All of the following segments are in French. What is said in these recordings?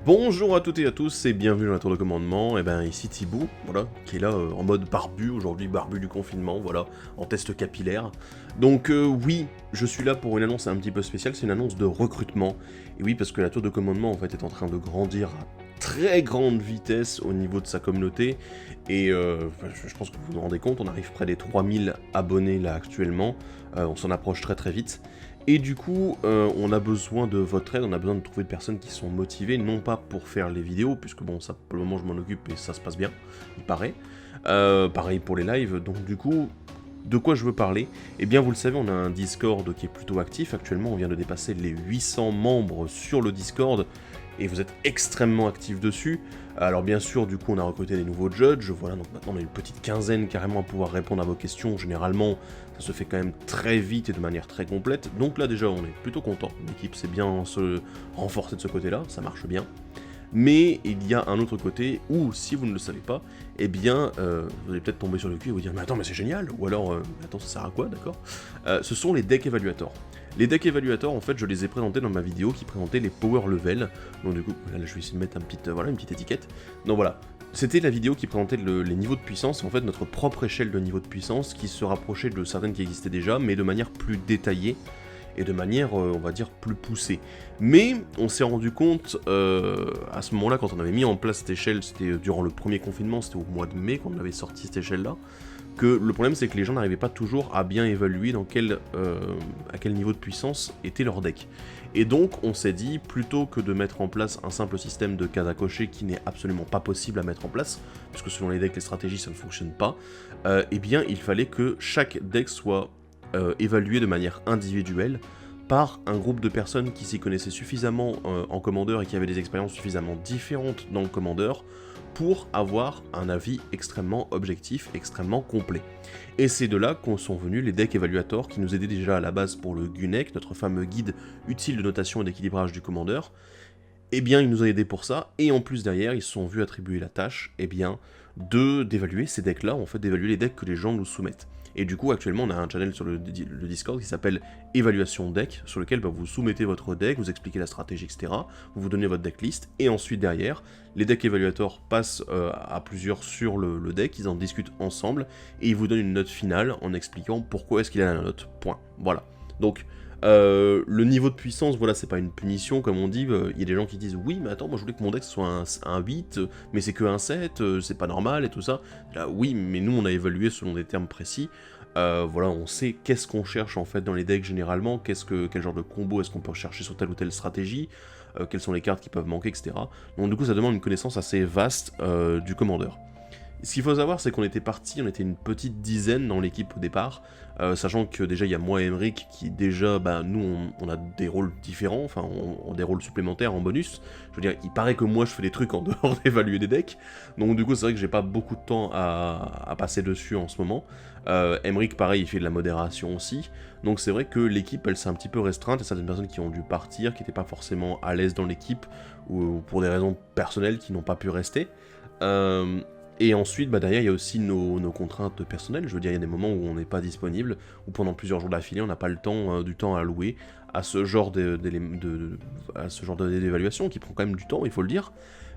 Bonjour à toutes et à tous et bienvenue dans la tour de commandement, et ben ici Thibaut, voilà, qui est là en mode barbu, aujourd'hui barbu du confinement, voilà, en test capillaire. Donc oui, je suis là pour une annonce un petit peu spéciale, c'est une annonce de recrutement, et oui parce que la tour de commandement en fait est en train de grandir à très grande vitesse au niveau de sa communauté, et je pense que vous vous rendez compte, on arrive près des 3000 abonnés là actuellement, on s'en approche très très vite. Et du coup, on a besoin de votre aide, on a besoin de trouver des personnes qui sont motivées, non pas pour faire les vidéos, puisque bon, ça pour le moment je m'en occupe et ça se passe bien, il paraît. Pareil pour les lives, donc du coup, de quoi je veux parler? Eh bien, vous le savez, on a un Discord qui est plutôt actif, actuellement on vient de dépasser les 800 membres sur le Discord, et vous êtes extrêmement actifs dessus. Alors bien sûr, du coup, on a recruté des nouveaux judges, voilà, donc maintenant on a une petite quinzaine carrément à pouvoir répondre à vos questions. Généralement, ça se fait quand même très vite et de manière très complète, donc là déjà on est plutôt content, l'équipe s'est bien se renforcer de ce côté-là, ça marche bien. Mais il y a un autre côté où, si vous ne le savez pas, eh bien, vous allez peut-être tomber sur le cul et vous dire « Mais attends, mais c'est génial !» Ou alors « Attends, ça sert à quoi, d'accord ?» Ce sont les decks évaluators. Les decks évaluators, en fait, je les ai présentés dans ma vidéo qui présentait les power level. Donc du coup, là, je vais essayer de mettre une petite étiquette. Donc voilà, c'était la vidéo qui présentait les niveaux de puissance, en fait, notre propre échelle de niveau de puissance qui se rapprochait de certaines qui existaient déjà, mais de manière plus détaillée et de manière, on va dire, plus poussée. Mais on s'est rendu compte, à ce moment-là, quand on avait mis en place cette échelle, c'était durant le premier confinement, c'était au mois de mai qu'on avait sorti cette échelle-là, que le problème c'est que les gens n'arrivaient pas toujours à bien évaluer à quel niveau de puissance était leur deck. Et donc on s'est dit, plutôt que de mettre en place un simple système de cases à cocher qui n'est absolument pas possible à mettre en place, puisque selon les decks, les stratégies ça ne fonctionne pas, eh bien il fallait que chaque deck soit évalué de manière individuelle par un groupe de personnes qui s'y connaissaient suffisamment en commandeur et qui avaient des expériences suffisamment différentes dans le commandeur pour avoir un avis extrêmement objectif, extrêmement complet. Et c'est de là qu'en sont venus les decks évaluators qui nous aidaient déjà à la base pour le GUNEC, notre fameux guide utile de notation et d'équilibrage du commandeur. Eh bien, ils nous ont aidés pour ça, et en plus derrière, ils se sont vus attribuer la tâche, eh bien, d'évaluer ces decks-là, en fait, d'évaluer les decks que les gens nous soumettent. Et du coup, actuellement, on a un channel sur le Discord qui s'appelle Évaluation Deck, sur lequel vous soumettez votre deck, vous expliquez la stratégie, etc. Vous vous donnez votre decklist, et ensuite, derrière, les decks évaluateurs passent à plusieurs sur le deck, ils en discutent ensemble, et ils vous donnent une note finale en expliquant pourquoi est-ce qu'il a la note. Point. Voilà. Donc, le niveau de puissance, voilà, c'est pas une punition, comme on dit. Il y a des gens qui disent oui, mais attends, moi je voulais que mon deck soit un 8, mais c'est que un 7, c'est pas normal et tout ça. Là, oui, mais nous on a évalué selon des termes précis. Voilà, on sait qu'est-ce qu'on cherche en fait dans les decks généralement, quel genre de combo est-ce qu'on peut rechercher sur telle ou telle stratégie, quelles sont les cartes qui peuvent manquer, etc. Donc du coup, ça demande une connaissance assez vaste du commandeur. Ce qu'il faut savoir, c'est qu'on était parti, on était une petite dizaine dans l'équipe au départ, sachant que déjà il y a moi et Emeric qui déjà, nous on a des rôles différents, enfin on a des rôles supplémentaires en bonus. Je veux dire, il paraît que moi je fais des trucs en dehors d'évaluer des decks, donc du coup c'est vrai que j'ai pas beaucoup de temps à passer dessus en ce moment. Emeric pareil, il fait de la modération aussi, donc c'est vrai que l'équipe elle s'est un petit peu restreinte, il y a certaines personnes qui ont dû partir, qui n'étaient pas forcément à l'aise dans l'équipe, ou pour des raisons personnelles qui n'ont pas pu rester. Et ensuite, derrière, il y a aussi nos contraintes personnelles. Je veux dire, il y a des moments où on n'est pas disponible, ou pendant plusieurs jours d'affilée, on n'a pas le temps, du temps à allouer à ce genre d'évaluation, qui prend quand même du temps, il faut le dire.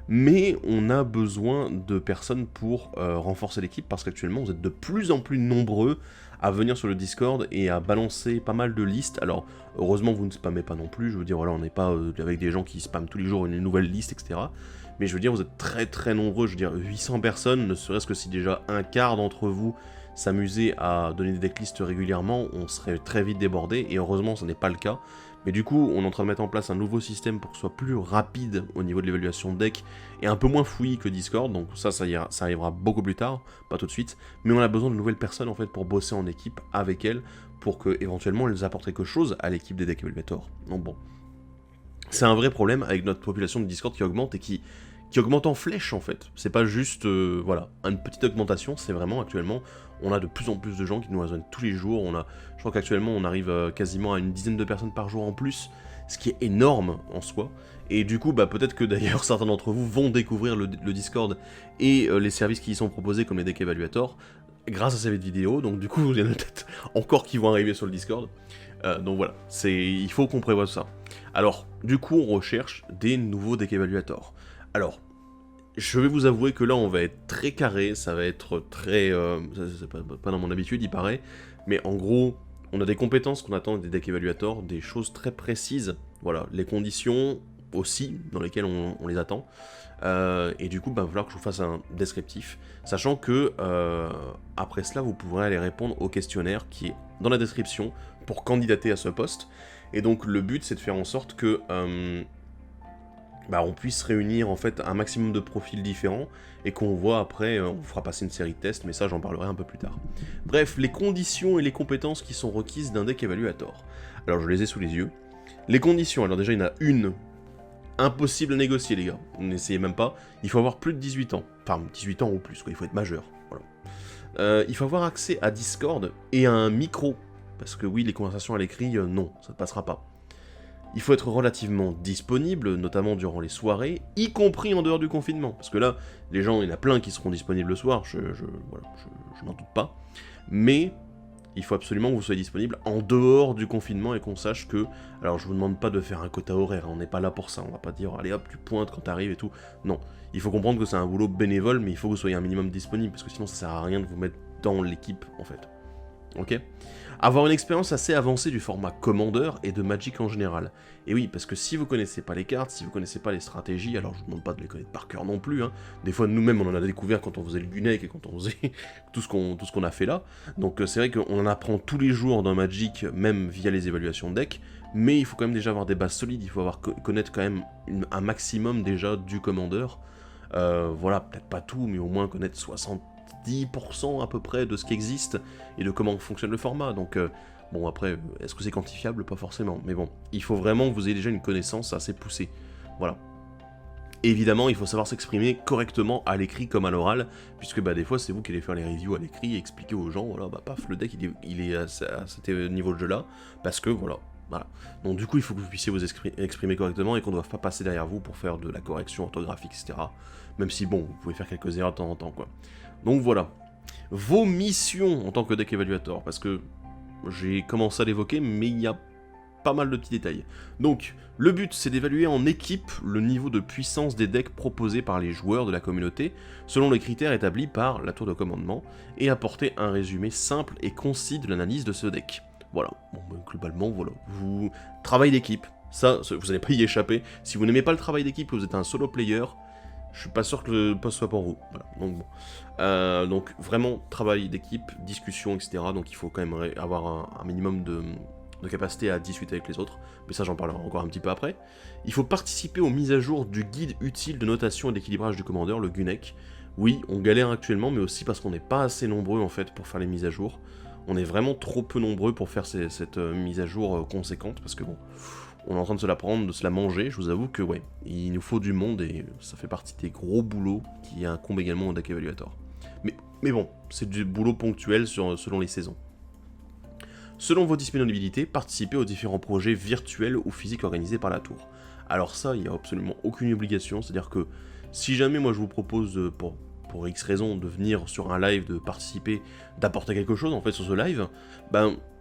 Mais on a besoin de personnes pour renforcer l'équipe, parce qu'actuellement, vous êtes de plus en plus nombreux à venir sur le Discord et à balancer pas mal de listes. Alors, heureusement, vous ne spammez pas non plus. Je veux dire, voilà, on n'est pas avec des gens qui spamment tous les jours une nouvelle liste, etc. Mais je veux dire, vous êtes très très nombreux, je veux dire 800 personnes, ne serait-ce que si déjà un quart d'entre vous s'amusaient à donner des decklists régulièrement, on serait très vite débordé, et heureusement ce n'est pas le cas. Mais du coup, on est en train de mettre en place un nouveau système pour que ce soit plus rapide au niveau de l'évaluation de deck, et un peu moins fouillis que Discord, donc ça arrivera beaucoup plus tard, pas tout de suite, mais on a besoin de nouvelles personnes en fait pour bosser en équipe avec elles, pour que éventuellement elles apportent quelque chose à l'équipe des deck évaluators. Donc bon. C'est un vrai problème avec notre population de Discord qui augmente et qui augmente en flèche en fait. C'est pas juste, voilà, une petite augmentation, c'est vraiment actuellement, on a de plus en plus de gens qui nous rejoignent tous les jours, je crois qu'actuellement on arrive quasiment à une dizaine de personnes par jour en plus, ce qui est énorme en soi, et du coup, peut-être que d'ailleurs certains d'entre vous vont découvrir le Discord et les services qui y sont proposés comme les decks évaluators, grâce à cette vidéo, donc du coup il y en a peut-être encore qui vont arriver sur le Discord, donc voilà, il faut qu'on prévoie ça. Alors, du coup, on recherche des nouveaux deck évaluators. Alors, je vais vous avouer que là, on va être très carré, ça va être très... c'est pas dans mon habitude, il paraît, mais en gros, on a des compétences qu'on attend des deck évaluators, des choses très précises, voilà, les conditions aussi dans lesquelles on les attend, et du coup, il va falloir que je vous fasse un descriptif, sachant que après cela, vous pourrez aller répondre au questionnaire qui est dans la description pour candidater à ce poste, et donc le but, c'est de faire en sorte que... on puisse réunir en fait un maximum de profils différents et qu'on voit après, on fera passer une série de tests, mais ça j'en parlerai un peu plus tard. Bref, les conditions et les compétences qui sont requises d'un deck évaluator. Alors je les ai sous les yeux. Les conditions, alors déjà il y en a une, impossible à négocier les gars, n'essayez même pas, il faut avoir plus de 18 ans, enfin 18 ans ou plus, quoi. Il faut être majeur, voilà. Il faut avoir accès à Discord et à un micro, parce que oui, les conversations à l'écrit, non, ça ne passera pas. Il faut être relativement disponible, notamment durant les soirées, y compris en dehors du confinement. Parce que là, les gens, il y en a plein qui seront disponibles le soir, je n'en doute pas. Mais il faut absolument que vous soyez disponible en dehors du confinement et qu'on sache que... Alors je vous demande pas de faire un quota horaire, on n'est pas là pour ça, on va pas dire allez hop, tu pointes quand t'arrives et tout. Non, il faut comprendre que c'est un boulot bénévole, mais il faut que vous soyez un minimum disponible, parce que sinon ça sert à rien de vous mettre dans l'équipe en fait. Ok ? Avoir une expérience assez avancée du format Commander et de Magic en général. Et oui, parce que si vous connaissez pas les cartes, si vous connaissez pas les stratégies, alors je vous demande pas de les connaître par cœur non plus, hein. Des fois nous-mêmes on en a découvert quand on faisait le Gunek et quand on faisait tout ce qu'on a fait là. Donc c'est vrai qu'on en apprend tous les jours dans Magic, même via les évaluations de deck, mais il faut quand même déjà avoir des bases solides, il faut connaître quand même un maximum déjà du Commander. Voilà, peut-être pas tout, mais au moins connaître 70% à peu près de ce qui existe et de comment fonctionne le format. Donc bon, après, est-ce que c'est quantifiable? Pas forcément, mais bon, il faut vraiment que vous ayez déjà une connaissance assez poussée. Voilà. Évidemment, il faut savoir s'exprimer correctement à l'écrit comme à l'oral, puisque des fois c'est vous qui allez faire les reviews à l'écrit et expliquer aux gens, voilà, paf, le deck il est à cet niveau de jeu là, parce que voilà. Donc du coup, il faut que vous puissiez vous exprimer correctement et qu'on ne doive pas passer derrière vous pour faire de la correction orthographique, etc. Même si, bon, vous pouvez faire quelques erreurs de temps en temps, quoi. Donc voilà. Vos missions en tant que deck évaluator, parce que j'ai commencé à l'évoquer, mais il y a pas mal de petits détails. Donc, le but, c'est d'évaluer en équipe le niveau de puissance des decks proposés par les joueurs de la communauté, selon les critères établis par la tour de commandement, et apporter un résumé simple et concis de l'analyse de ce deck. Voilà, bon, globalement, voilà. Vous... Travail d'équipe, ça, vous n'allez pas y échapper. Si vous n'aimez pas le travail d'équipe, que vous êtes un solo player, je suis pas sûr que le poste soit pour vous. Voilà, donc bon. Donc vraiment, travail d'équipe, discussion, etc. Donc il faut quand même avoir un minimum de capacité à discuter avec les autres, mais ça j'en parlerai encore un petit peu après. Il faut participer aux mises à jour du guide utile de notation et d'équilibrage du commandeur, le Gunek. Oui, on galère actuellement, mais aussi parce qu'on n'est pas assez nombreux en fait pour faire les mises à jour. On est vraiment trop peu nombreux pour faire cette mise à jour conséquente, parce que bon, on est en train de se la prendre, de se la manger, je vous avoue que ouais, il nous faut du monde et ça fait partie des gros boulots qui incombent également au deck évaluator. Mais bon, c'est du boulot ponctuel selon les saisons. Selon vos disponibilités, participez aux différents projets virtuels ou physiques organisés par la tour. Alors ça, il n'y a absolument aucune obligation, c'est-à-dire que si jamais moi je vous propose pour X raison de venir sur un live, de participer, d'apporter quelque chose en fait sur ce live,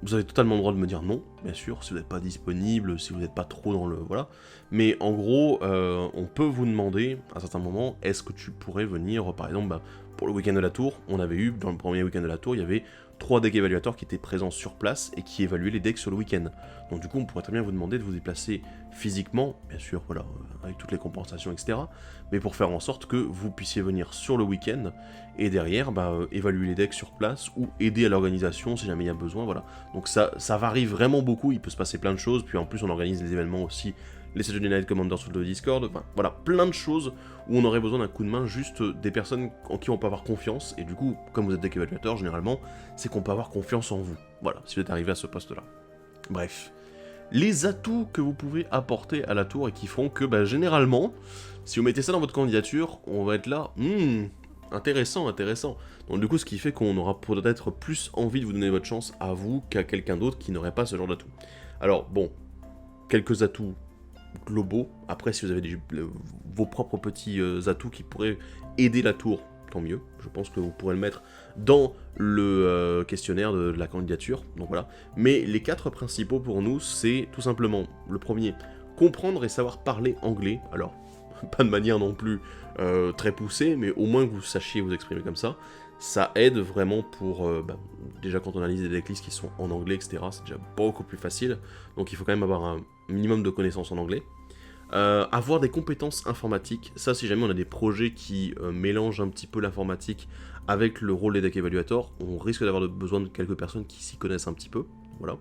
vous avez totalement le droit de me dire non, bien sûr, si vous n'êtes pas disponible, si vous n'êtes pas trop dans le... voilà. Mais en gros, on peut vous demander, à certains moments, est-ce que tu pourrais venir, par exemple, pour le week-end de la tour, on avait eu, dans le premier week-end de la tour, il y avait 3 decks évaluateurs qui étaient présents sur place et qui évaluaient les decks sur le week-end. Donc du coup, on pourrait très bien vous demander de vous déplacer physiquement, bien sûr, voilà, avec toutes les compensations, etc. Mais pour faire en sorte que vous puissiez venir sur le week-end et derrière, évaluer les decks sur place ou aider à l'organisation si jamais il y a besoin, voilà. Donc ça varie vraiment beaucoup, il peut se passer plein de choses, puis en plus on organise les événements aussi, les Saturday Night Commander sur le Discord, enfin voilà, plein de choses où on aurait besoin d'un coup de main, juste des personnes en qui on peut avoir confiance, et du coup, comme vous êtes deck évaluateur, généralement, c'est qu'on peut avoir confiance en vous, voilà, si vous êtes arrivé à ce poste-là. Bref. Les atouts que vous pouvez apporter à la tour et qui font que, généralement, si vous mettez ça dans votre candidature, on va être là, intéressant. Donc du coup, ce qui fait qu'on aura peut-être plus envie de vous donner votre chance à vous qu'à quelqu'un d'autre qui n'aurait pas ce genre d'atout. Alors bon, quelques atouts globaux. Après, si vous avez vos propres petits atouts qui pourraient aider la tour, tant mieux. Je pense que vous pourrez le mettre dans le questionnaire de la candidature. Donc voilà. Mais les 4 principaux pour nous, c'est tout simplement le premier, comprendre et savoir parler anglais. Alors, pas de manière non plus très poussée, mais au moins que vous sachiez vous exprimer comme ça aide vraiment pour, déjà quand on analyse des decklists qui sont en anglais, etc., c'est déjà beaucoup plus facile, donc il faut quand même avoir un minimum de connaissances en anglais. Avoir des compétences informatiques, ça si jamais on a des projets qui mélangent un petit peu l'informatique avec le rôle des deck evaluators, on risque d'avoir besoin de quelques personnes qui s'y connaissent un petit peu, voilà.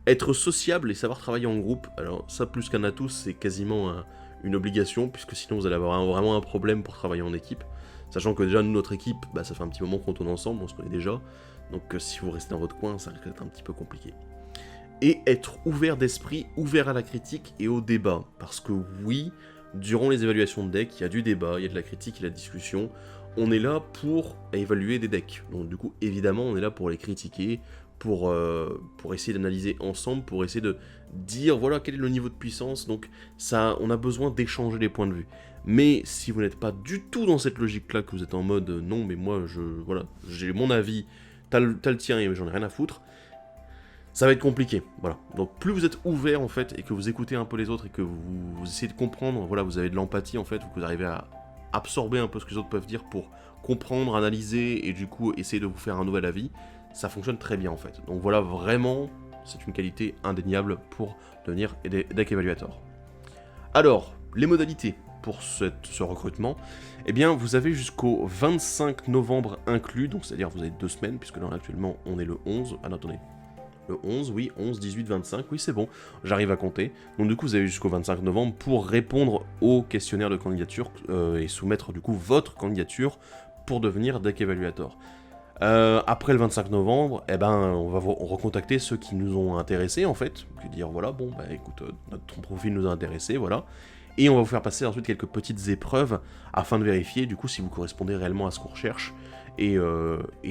Être sociable et savoir travailler en groupe, alors ça plus qu'un atout, c'est quasiment une obligation, puisque sinon vous allez avoir vraiment un problème pour travailler en équipe, sachant que déjà nous, notre équipe, ça fait un petit moment qu'on tourne ensemble, on se connaît déjà, donc si vous restez dans votre coin, ça risque d'être un petit peu compliqué. Et être ouvert d'esprit, ouvert à la critique et au débat, parce que oui, durant les évaluations de decks, il y a du débat, il y a de la critique et de la discussion, on est là pour évaluer des decks, donc du coup évidemment on est là pour les critiquer, pour essayer d'analyser ensemble, pour essayer de dire voilà quel est le niveau de puissance, donc ça, on a besoin d'échanger les points de vue. Mais si vous n'êtes pas du tout dans cette logique-là, que vous êtes en mode non mais moi voilà, j'ai mon avis, t'as le tien et j'en ai rien à foutre, ça va être compliqué, voilà. Donc plus vous êtes ouvert en fait, et que vous écoutez un peu les autres, et que vous essayez de comprendre, voilà, vous avez de l'empathie en fait, vous arrivez à absorber un peu ce que les autres peuvent dire pour comprendre, analyser, et du coup essayer de vous faire un nouvel avis, ça fonctionne très bien en fait. Donc voilà, vraiment, c'est une qualité indéniable pour devenir deck evaluator. Alors, les modalités pour ce recrutement, eh bien vous avez jusqu'au 25 novembre inclus, donc c'est-à-dire vous avez 2 semaines, puisque là actuellement on est le 11, ah non attendez, le 11, oui, 11, 18, 25, oui c'est bon, j'arrive à compter. Donc du coup vous avez jusqu'au 25 novembre pour répondre au questionnaire de candidature et soumettre du coup votre candidature pour devenir deck evaluator. Après le 25 novembre, eh ben, on va recontacter ceux qui nous ont intéressés en fait, puis dire voilà, bon bah écoute, notre profil nous a intéressés, voilà. Et on va vous faire passer ensuite quelques petites épreuves afin de vérifier du coup si vous correspondez réellement à ce qu'on recherche. Et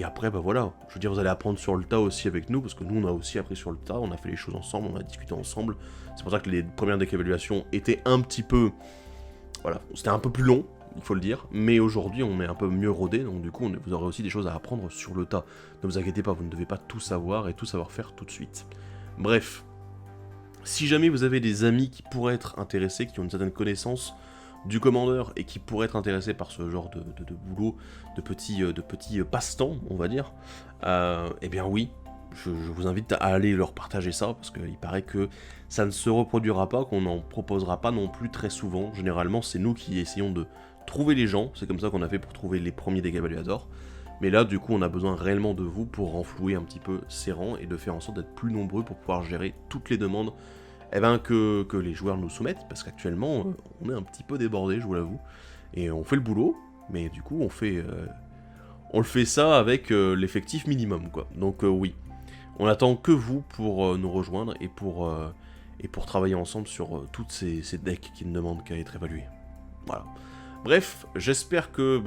après, bah voilà, je veux dire, vous allez apprendre sur le tas aussi avec nous, parce que nous on a aussi appris sur le tas, on a fait les choses ensemble, on a discuté ensemble. C'est pour ça que les premières deck évaluations étaient un petit peu, voilà, c'était un peu plus long, il faut le dire, mais aujourd'hui on est un peu mieux rodé, donc du coup vous aurez aussi des choses à apprendre sur le tas. Ne vous inquiétez pas, vous ne devez pas tout savoir et tout savoir faire tout de suite. Bref, si jamais vous avez des amis qui pourraient être intéressés, qui ont une certaine connaissance du commandeur et qui pourraient être intéressés par ce genre de boulot, de petits passe-temps, on va dire, eh bien oui, je vous invite à aller leur partager ça, parce qu'il paraît que ça ne se reproduira pas, qu'on n'en proposera pas non plus très souvent. Généralement, c'est nous qui essayons de trouver les gens, c'est comme ça qu'on a fait pour trouver les premiers deck evaluators. Mais là, du coup, on a besoin réellement de vous pour renflouer un petit peu ces rangs et de faire en sorte d'être plus nombreux pour pouvoir gérer toutes les demandes que les joueurs nous soumettent, parce qu'actuellement, on est un petit peu débordé, je vous l'avoue. Et on fait le boulot, mais du coup, on le fait ça avec l'effectif minimum, quoi. Donc oui, on attend que vous pour nous rejoindre et pour travailler ensemble sur toutes ces decks qui ne demandent qu'à être évalués. Voilà. Bref, j'espère que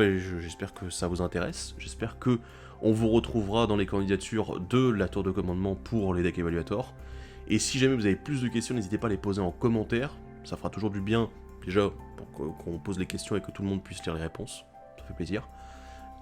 ça vous intéresse, j'espère que on vous retrouvera dans les candidatures de la tour de commandement pour les decks évaluators. Et si jamais vous avez plus de questions, n'hésitez pas à les poser en commentaire, ça fera toujours du bien, déjà, pour qu'on pose les questions et que tout le monde puisse lire les réponses, ça fait plaisir.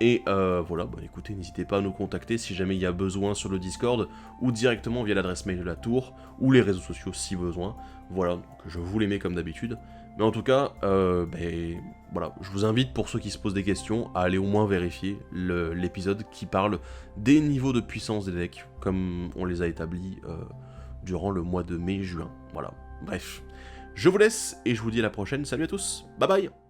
Et voilà, écoutez, n'hésitez pas à nous contacter si jamais il y a besoin sur le Discord, ou directement via l'adresse mail de la tour, ou les réseaux sociaux si besoin. Voilà, donc je vous les mets comme d'habitude. Mais en tout cas, voilà, je vous invite, pour ceux qui se posent des questions, à aller au moins vérifier l'épisode qui parle des niveaux de puissance des decks, comme on les a établis durant le mois de mai-juin. Voilà, bref. Je vous laisse, et je vous dis à la prochaine. Salut à tous, bye bye.